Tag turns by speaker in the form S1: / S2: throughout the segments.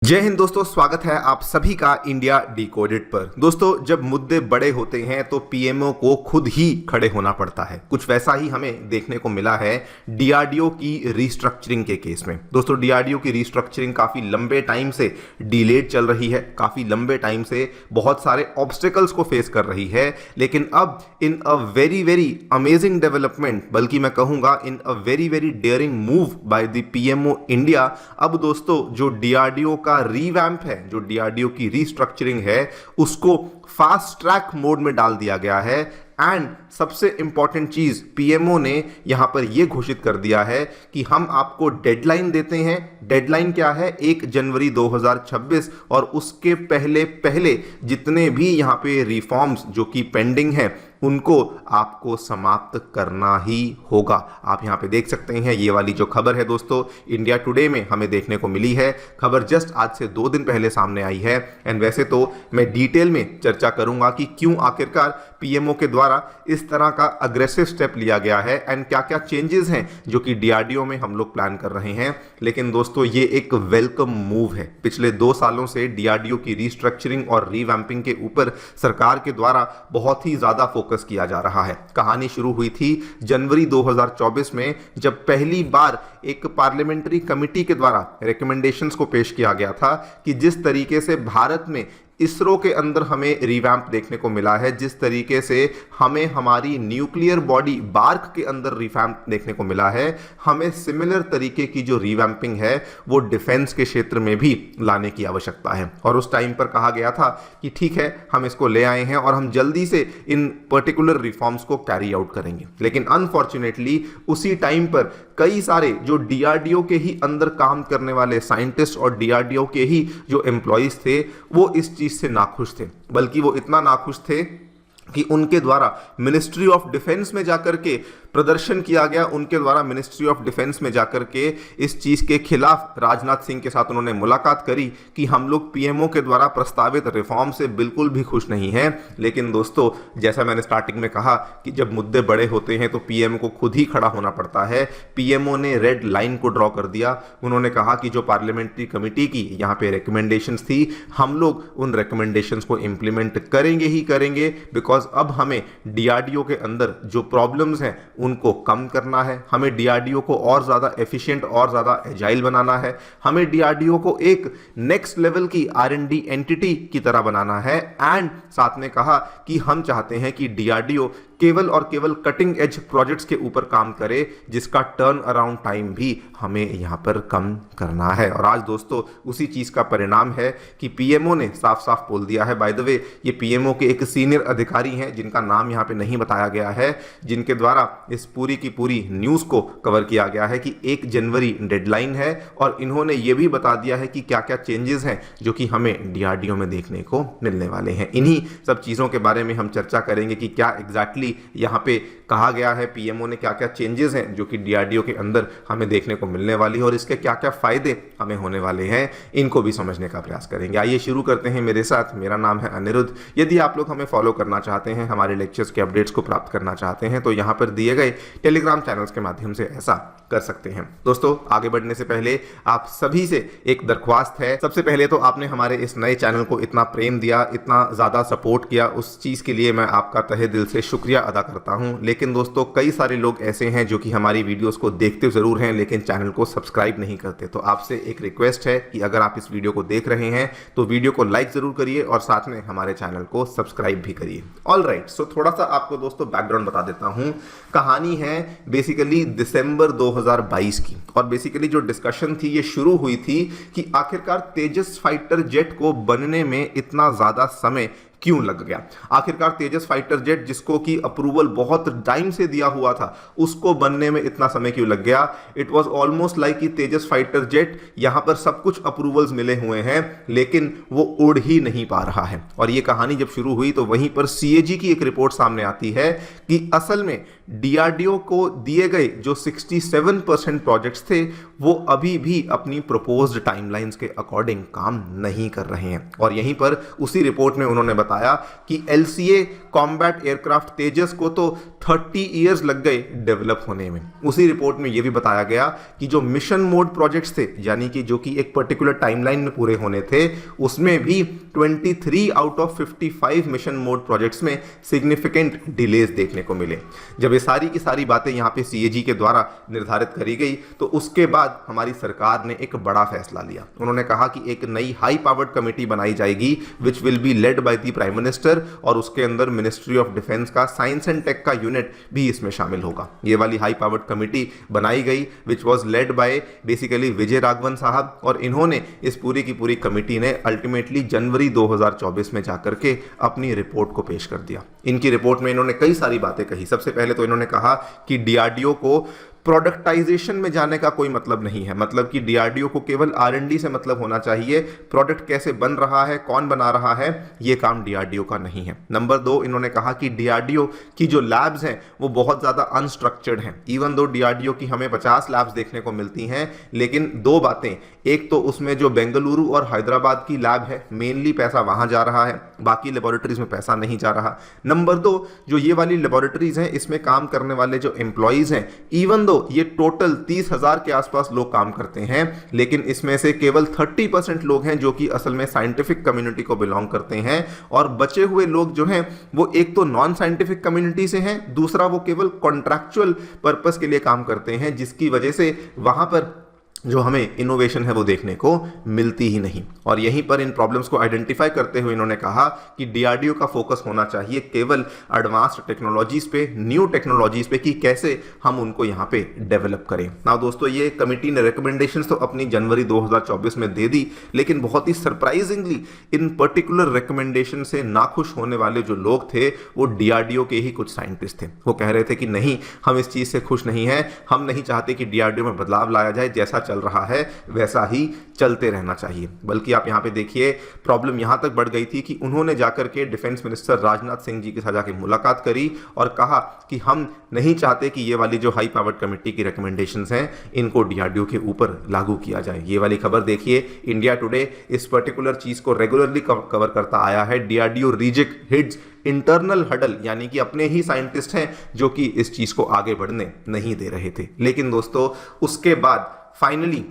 S1: जय हिंद दोस्तों, स्वागत है आप सभी का इंडिया डिकोडेड पर। दोस्तों, जब मुद्दे बड़े होते हैं तो पीएमओ को खुद ही खड़े होना पड़ता है। कुछ वैसा ही हमें देखने को मिला है डीआरडीओ की रीस्ट्रक्चरिंग के केस में। दोस्तों, डीआरडीओ की रीस्ट्रक्चरिंग काफी लंबे टाइम से डिलेड चल रही है, काफी लंबे टाइम से बहुत सारे ऑब्स्टिकल्स को फेस कर रही है। लेकिन अब in a very very amazing development, बल्कि मैं कहूंगा in a very very daring move by the PMO India, अब दोस्तों जो डीआरडीओ का रीवैम्प है, जो डीआरडीओ की रीस्ट्रक्चरिंग है, उसको फास्ट ट्रैक मोड में डाल दिया गया है। एंड सबसे इंपॉर्टेंट चीज, पीएमओ ने यहां पर यह घोषित कर दिया है कि हम आपको डेडलाइन देते हैं। डेडलाइन क्या है? 1 जनवरी 2026, और उसके पहले पहले जितने भी यहां पे रिफॉर्म्स जो कि पेंडिंग हैं उनको आपको समाप्त करना ही होगा। आप यहां पे देख सकते हैं, ये वाली जो खबर है दोस्तों, इंडिया टुडे में हमें देखने को मिली है। खबर जस्ट आज से 2 दिन पहले सामने आई है। एंड वैसे तो मैं डिटेल में चर्चा करूंगा कि क्यों आखिरकार पीएमओ के द्वारा इस तरह का अग्रेसिव स्टेप लिया गया है एंड क्या क्या चेंजेस हैं जो कि डीआरडीओ में हम लोग प्लान कर रहे हैं। लेकिन दोस्तों, ये एक वेलकम मूव है। पिछले 2 सालों से डीआरडीओ की रीस्ट्रक्चरिंग और रीवैम्पिंग के ऊपर सरकार के द्वारा बहुत ही ज्यादा फोकस किया जा रहा है। कहानी शुरू हुई थी जनवरी 2024 में, जब पहली बार एक पार्लियामेंट्री कमिटी के द्वारा रिकमेंडेशंस को पेश किया गया था कि जिस तरीके से भारत में इसरो के अंदर हमें रिवैम्प देखने को मिला है, जिस तरीके से हमें हमारी न्यूक्लियर बॉडी बार्क के अंदर रिवैम्प देखने को मिला है, हमें सिमिलर तरीके की जो रिवैम्पिंग है वो डिफेंस के क्षेत्र में भी लाने की आवश्यकता है। और उस टाइम पर कहा गया था कि ठीक है, हम इसको ले आए हैं और हम जल्दी से इन पर्टिकुलर रिफॉर्म्स को कैरी आउट करेंगे। लेकिन अनफॉर्चुनेटली उसी टाइम पर कई सारे जो डीआरडीओ के ही अंदर काम करने वाले साइंटिस्ट और डीआरडीओ के ही जो एम्प्लॉइज थे, वो इस चीज से नाखुश थे। बल्कि वो इतना नाखुश थे कि उनके द्वारा मिनिस्ट्री ऑफ डिफेंस में जाकर के प्रदर्शन किया गया। उनके द्वारा मिनिस्ट्री ऑफ डिफेंस में जाकर के इस चीज के खिलाफ राजनाथ सिंह के साथ उन्होंने मुलाकात करी कि हम लोग पीएमओ के द्वारा प्रस्तावित रिफॉर्म से बिल्कुल भी खुश नहीं हैं। लेकिन दोस्तों, जैसा मैंने स्टार्टिंग में कहा कि जब मुद्दे बड़े होते हैं तो पीएमओ को खुद ही खड़ा होना पड़ता है। पीएमओ ने रेड लाइन को ड्रॉ कर दिया। उन्होंने कहा कि जो पार्लियामेंट्री कमिटी की यहाँ पे रिकमेंडेशंस थी, हम लोग उन रिकमेंडेशंस को इंप्लीमेंट करेंगे ही करेंगे, बिकॉज अब हमें डीआरडीओ के अंदर जो प्रॉब्लम्स हैं उनको कम करना है। हमें डीआरडीओ को और ज्यादा एफिशिएंट और ज्यादा एजाइल बनाना है। हमें डीआरडीओ को एक नेक्स्ट लेवल की आर&डी एंटिटी की तरह बनाना है। एंड साथ में कहा कि हम चाहते हैं कि डीआरडीओ केवल और केवल कटिंग एज प्रोजेक्ट्स के ऊपर काम करे, जिसका टर्न अराउंड टाइम भी हमें यहां पर कम करना है। और आज दोस्तों उसी चीज का परिणाम है कि पीएमओ ने साफ साफ बोल दिया है। बाय द वे, ये पीएमओ के एक सीनियर अधिकारी हैं जिनका नाम यहां पे नहीं बताया गया है, जिनके द्वारा इस पूरी की पूरी न्यूज को कवर किया गया है कि 1 जनवरी डेडलाइन है। और इन्होंने ये भी बता दिया है कि क्या क्या चेंजेस हैं जो कि हमें डीआरडीओ में देखने को मिलने वाले हैं। इन्हीं सब चीजों के बारे में हम चर्चा करेंगे कि क्या एग्जैक्टली यहां पे कहा गया है, पीएमओ ने क्या क्या चेंजेस हैं जो कि डीआरडीओ के अंदर हमें देखने को मिलने वाली है और इसके क्या क्या फायदे हमें होने वाले हैं, इनको भी समझने का प्रयास करेंगे। आइए शुरू करते हैं मेरे साथ। मेरा नाम है अनिरुद्ध। यदि आप लोग हमें फॉलो करना चाहते हैं, हमारे लेक्चर्स के अपडेट्स को प्राप्त करना चाहते हैं, तो यहां पर दिए गए टेलीग्राम चैनल्स के माध्यम से ऐसा कर सकते हैं। दोस्तों, आगे बढ़ने से पहले आप सभी से एक दरख्वास्त है। सबसे पहले तो आपने हमारे इस नए चैनल को इतना प्रेम दिया, इतना ज्यादा सपोर्ट किया, उस चीज के लिए मैं आपका तहे दिल से शुक्रिया अदा करता हूं। लेकिन दोस्तों, कई सारे लोग ऐसे हैं जो कि हमारी वीडियोस को देखते जरूर हैं लेकिन चैनल को सब्सक्राइब नहीं करते। तो आपसे एक रिक्वेस्ट है कि अगर आप इस वीडियो को देख रहे हैं तो वीडियो को लाइक जरूर करिए और साथ में हमारे चैनल को सब्सक्राइब भी करिए। ऑलराइट, सो थोड़ा सा आपको दोस्तों बैकग्राउंड बता देता हूं। कहानी है बेसिकली दिसंबर 2022 की, और बेसिकली जो डिस्कशन थी ये शुरू हुई थी कि आखिरकार तेजस फाइटर जेट को बनने में इतना ज्यादा समय क्यों लग गया। आखिरकार तेजस फाइटर जेट, जिसको कि अप्रूवल बहुत टाइम से दिया हुआ था, उसको बनने में इतना समय क्यों लग गया। इट वाज ऑलमोस्ट लाइक कि तेजस फाइटर जेट, यहां पर सब कुछ अप्रूवल्स मिले हुए हैं लेकिन वो उड़ ही नहीं पा रहा है। और ये कहानी जब शुरू हुई तो वहीं पर सीएजी की एक रिपोर्ट सामने आती है कि असल में डीआरडीओ को दिए गए जो 67% प्रोजेक्ट्स थे वो अभी भी अपनी प्रपोज्ड टाइमलाइंस के अकॉर्डिंग काम नहीं कर रहे हैं। और यहीं पर उसी रिपोर्ट में उन्होंने बताया कि LCA कॉम्बैट एयरक्राफ्ट तेजस को तो 30 इयर्स लग गए डेवलप होने में। उसी रिपोर्ट में यह भी बताया गया कि जो मिशन मोड प्रोजेक्ट्स थे, यानी कि जो कि एक पर्टिकुलर टाइमलाइन में पूरे होने थे, उसमें भी 23 out of 55 mission mode projects में सिग्निफिकेंट डिलेज देखने को मिले। जब ये सारी की सारी बातें यहाँ पे CAG के द्वारा निर्धारित करी गई तो उसके बाद हमारी सरकार ने एक बड़ा फैसला लिया। उन्होंने कहा कि एक नई हाई पावर्ड कमेटी बनाई जाएगी which will be led by the prime minister, और उसके अंदर मिनिस्ट्री ऑफ डिफेंस का साइंस एंड टेक का यूनिट भी इसमें शामिल होगा। ये वाली हाई पावर्ड कमेटी बनाई गई which was led by basically Vijay Raghavan साहब, और इन्होंने इस पूरी की पूरी कमेटी ने अल्टीमेटली जनवरी 2024 में जाकर के अपनी रिपोर्ट को पेश कर दिया। इनकी रिपोर्ट में इन्होंने कई सारी बातें कही। सबसे पहले तो इन्होंने कहा कि DRDO को प्रोडक्टाइजेशन में जाने का कोई मतलब नहीं है, मतलब कि DRDO को केवल R&D से मतलब होना चाहिए। प्रोडक्ट कैसे बन रहा है, कौन बना रहा है, ये काम DRDO का नहीं है। नंबर 2, इन्होंने कहा कि DRDO की जो लैब्स हैं वो बहुत ज़्यादा अनस्ट्रक्चर्ड हैं। इवन दो DRDO की हमें 50 लैब्स देखने को मिलती हैं, लेकिन दो बातें, एक तो उसमें जो बेंगलुरु और हैदराबाद की लैब है मेनली पैसा वहाँ जा रहा है, बाकी लेबोरेटरीज में पैसा नहीं जा रहा। नंबर 2, जो ये वाली लेबोरेटरीज हैं इसमें काम करने वाले जो एम्प्लॉयज़ हैं, इवन ये टोटल 30,000 के आसपास लोग काम करते हैं, लेकिन इसमें से केवल 30% लोग हैं जो कि असल में साइंटिफिक कम्युनिटी को बिलोंग करते हैं, और बचे हुए लोग जो हैं वो एक तो नॉन साइंटिफिक कम्युनिटी से हैं, दूसरा वो केवल कॉन्ट्रैक्चुअल पर्पस के लिए काम करते हैं, जिसकी वजह से वहां पर जो हमें इनोवेशन है वो देखने को मिलती ही नहीं। और यहीं पर इन प्रॉब्लम्स को आइडेंटिफाई करते हुए इन्होंने कहा कि DRDO का फोकस होना चाहिए केवल एडवांस्ड टेक्नोलॉजीज पे, न्यू टेक्नोलॉजीज पे, कि कैसे हम उनको यहाँ पे डेवलप करें। ना दोस्तों, ये कमेटी ने रिकमेंडेशंस तो अपनी जनवरी 2024 में दे दी, लेकिन बहुत ही सरप्राइजिंगली इन पर्टिकुलर रिकमेंडेशन से नाखुश होने वाले जो लोग थे वो DRDO के ही कुछ साइंटिस्ट थे। वो कह रहे थे कि नहीं, हम इस चीज़ से खुश नहीं हैं, हम नहीं चाहते कि DRDO में बदलाव लाया जाए, जैसा चल रहा है वैसा ही चलते रहना चाहिए। बल्कि आप यहां पे देखिए, प्रॉब्लम यहां तक बढ़ गई थी कि उन्होंने जाकर के डिफेंस मिनिस्टर राजनाथ सिंह जी के साथ जाकर मुलाकात करी और कहा कि हम नहीं चाहते कि ये वाली जो हाई पावर्ड कमेटी की रिकमेंडेशंस हैं इनको DRDO के ऊपर लागू किया जाए। ये वाली खबर देखिए, इंडिया टुडे इस पर्टिकुलर चीज को रेगुलरली कवर करता आया है। DRDO reject hits internal huddle, यानी कि अपने ही साइंटिस्ट हैं जो कि इस चीज को आगे बढ़ने नहीं दे रहे थे। लेकिन दोस्तों, उसके बाद फाइनली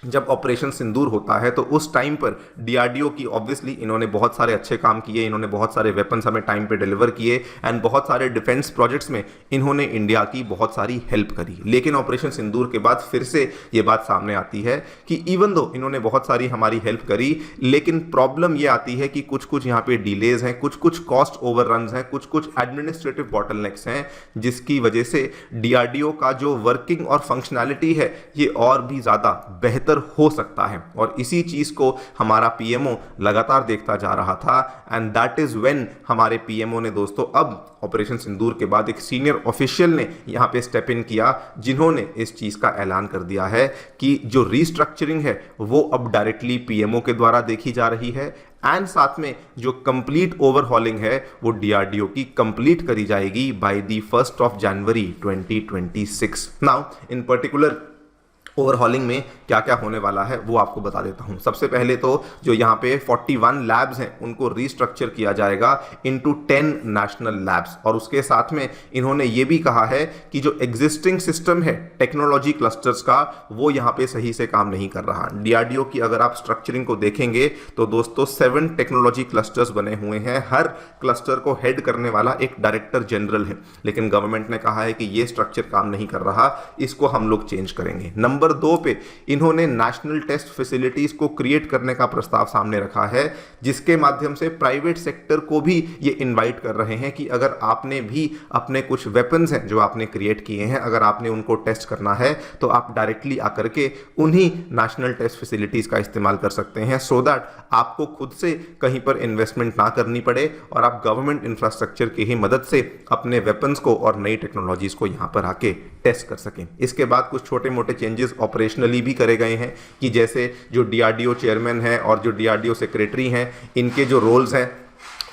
S1: जब ऑपरेशन सिंदूर होता है तो उस टाइम पर DRDO की ऑब्वियसली इन्होंने बहुत सारे अच्छे काम किए, इन्होंने बहुत सारे वेपन्स हमें टाइम पे डिलीवर किए, एंड बहुत सारे डिफेंस प्रोजेक्ट्स में इन्होंने इंडिया की बहुत सारी हेल्प करी। लेकिन ऑपरेशन सिंदूर के बाद फिर से ये बात सामने आती है कि इवन दो इन्होंने बहुत सारी हमारी हेल्प करी, लेकिन प्रॉब्लम ये आती है कि कुछ कुछ यहाँ पे डिलेज हैं, कुछ कुछ कॉस्ट ओवररन्स हैं, कुछ कुछ एडमिनिस्ट्रेटिव बॉटलनेक्स हैं, जिसकी वजह से DRDO का जो वर्किंग और फंक्शनैलिटी है ये और भी ज़्यादा बेहतर हो सकता है। और इसी चीज को हमारा PMO लगातार देखता जा रहा था, एंड दैट इज व्हेन हमारे PMO ने दोस्तों अब ऑपरेशन सिंदूर के बाद एक सीनियर ऑफिशियल ने यहां पे स्टेप इन किया, जिन्होंने इस चीज का ऐलान कर दिया है कि जो रीस्ट्रक्चरिंग है वो अब डायरेक्टली PMO के द्वारा देखी जा रही है, एंड साथ में जो कंप्लीट ओवरहॉलिंग है वो DRDO की कंप्लीट करी जाएगी by the 1 January 2026। Now in particular overhauling में क्या क्या होने वाला है वो आपको बता देता हूं। सबसे पहले तो जो यहाँ पे 41 लैब्स हैं उनको रीस्ट्रक्चर किया जाएगा इनटू 10 नेशनल लैब्स, और उसके साथ में इन्होंने ये भी कहा है कि जो एग्जिस्टिंग सिस्टम है टेक्नोलॉजी क्लस्टर्स का वो यहाँ पे सही से काम नहीं कर रहा। DRDO की अगर आप स्ट्रक्चरिंग को देखेंगे तो दोस्तों 7 टेक्नोलॉजी क्लस्टर्स बने हुए हैं, हर क्लस्टर को हेड करने वाला एक डायरेक्टर जनरल है, लेकिन गवर्नमेंट ने कहा है कि ये स्ट्रक्चर काम नहीं कर रहा, इसको हम लोग चेंज करेंगे। नंबर 2 पे इन्होंने नेशनल टेस्ट फैसिलिटीज को क्रिएट करने का प्रस्ताव सामने रखा है, जिसके माध्यम से प्राइवेट सेक्टर को भी ये इनवाइट कर रहे हैं कि अगर आपने भी अपने कुछ वेपन्स हैं जो आपने क्रिएट किए हैं, अगर आपने उनको टेस्ट करना है तो आप डायरेक्टली आकर के उन्हीं नेशनल टेस्ट फैसिलिटीज का इस्तेमाल कर सकते हैं, सो दैट आपको खुद से कहीं पर इन्वेस्टमेंट ना करनी पड़े और आप गवर्नमेंट इंफ्रास्ट्रक्चर की ही मदद से अपने वेपन्स को और नई टेक्नोलॉजीज को यहां पर आके टेस्ट कर सकें। इसके बाद कुछ छोटे मोटे चेंजेस ऑपरेशनली भी करे गए हैं कि जैसे जो DRDO चेयरमैन है और जो DRDO सेक्रेटरी हैं, इनके जो रोल्स हैं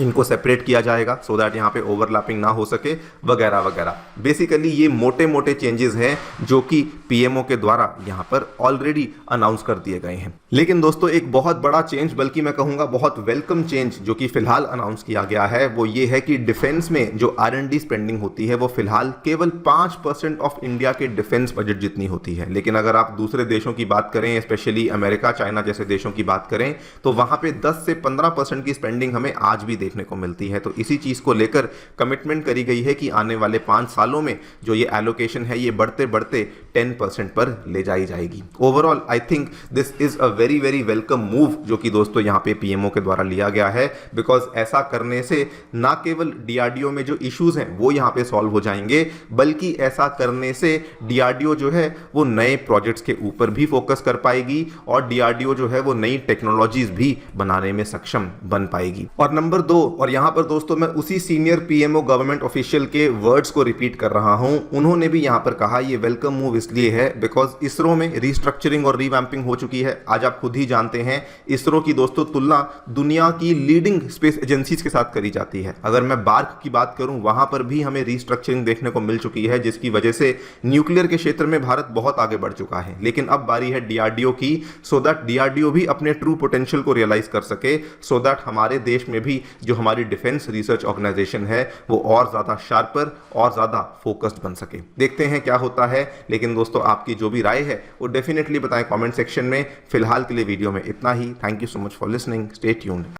S1: इनको सेपरेट किया जाएगा सो दैट यहाँ पे ओवरलैपिंग ना हो सके वगैरह वगैरह। बेसिकली ये मोटे मोटे चेंजेस हैं जो कि पीएमओ के द्वारा यहाँ पर ऑलरेडी अनाउंस कर दिए गए हैं। लेकिन दोस्तों एक बहुत बड़ा चेंज, बल्कि मैं कहूँगा बहुत वेलकम चेंज जो कि फिलहाल अनाउंस किया गया है वो ये है कि डिफेंस में जो R&D स्पेंडिंग होती है वो फिलहाल केवल 5% ऑफ इंडिया के डिफेंस बजट जितनी होती है। लेकिन अगर आप दूसरे देशों की बात करें, स्पेशली अमेरिका, चाइना जैसे देशों की बात करें, तो वहाँ पे 10 से 15% की स्पेंडिंग हमें आज भी देखने को मिलती है। तो इसी चीज को लेकर कमिटमेंट करी गई है कि आने वाले 5 सालों में जो ये एलोकेशन है ये बढ़ते बढ़ते 10% पर ले जाई जाएगी। Overall I think this is a very very welcome move जो कि दोस्तों यहाँ पे पीएमओ के द्वारा लिया गया है, बिकॉज ऐसा करने से ना केवल डीआरडीओ में जो इश्यूज हैं वो यहाँ पे सॉल्व हो जाएंगे, बल्कि ऐसा करने से डीआरडीओ जो है वो नए प्रोजेक्ट्स के ऊपर भी फोकस कर पाएगी और डीआरडीओ जो है वो नई टेक्नोलॉजीज भी बनाने में सक्षम बन पाएगी। और नंबर 2, और यहां पर दोस्तों मैं उसी सीनियर पीएमओ गवर्नमेंट ऑफिशियल के वर्ड्स को रिपीट कर रहा हूं, उन्होंने भी यहां पर कहा ये वेलकम मूव इसलिए है बिकॉज इसरो में रीस्ट्रक्चरिंग और रीवैम्पिंग हो चुकी है। आज आप खुद ही जानते हैं इसरो की दोस्तों तुलना दुनिया की लीडिंग स्पेस एजेंसीज के साथ करी जाती है। अगर मैं बार्क की बात करूं वहां पर भी हमें रीस्ट्रक्चरिंग देखने को मिल चुकी है, जिसकी वजह से न्यूक्लियर के क्षेत्र में भारत बहुत आगे बढ़ चुका है। लेकिन अब बारी है डीआरडीओ की, सो दैट डीआरडीओ भी अपने ट्रू पोटेंशियल को रियलाइज कर सके, सो दैट हमारे देश में भी जो हमारी डिफेंस रिसर्च ऑर्गेनाइजेशन है वो और ज्यादा शार्पर और ज्यादा फोकस्ड बन सके। देखते हैं क्या होता है। लेकिन दोस्तों आपकी जो भी राय है वो डेफिनेटली बताएं कमेंट सेक्शन में। फिलहाल के लिए वीडियो में इतना ही। Thank you so much for listening. Stay tuned.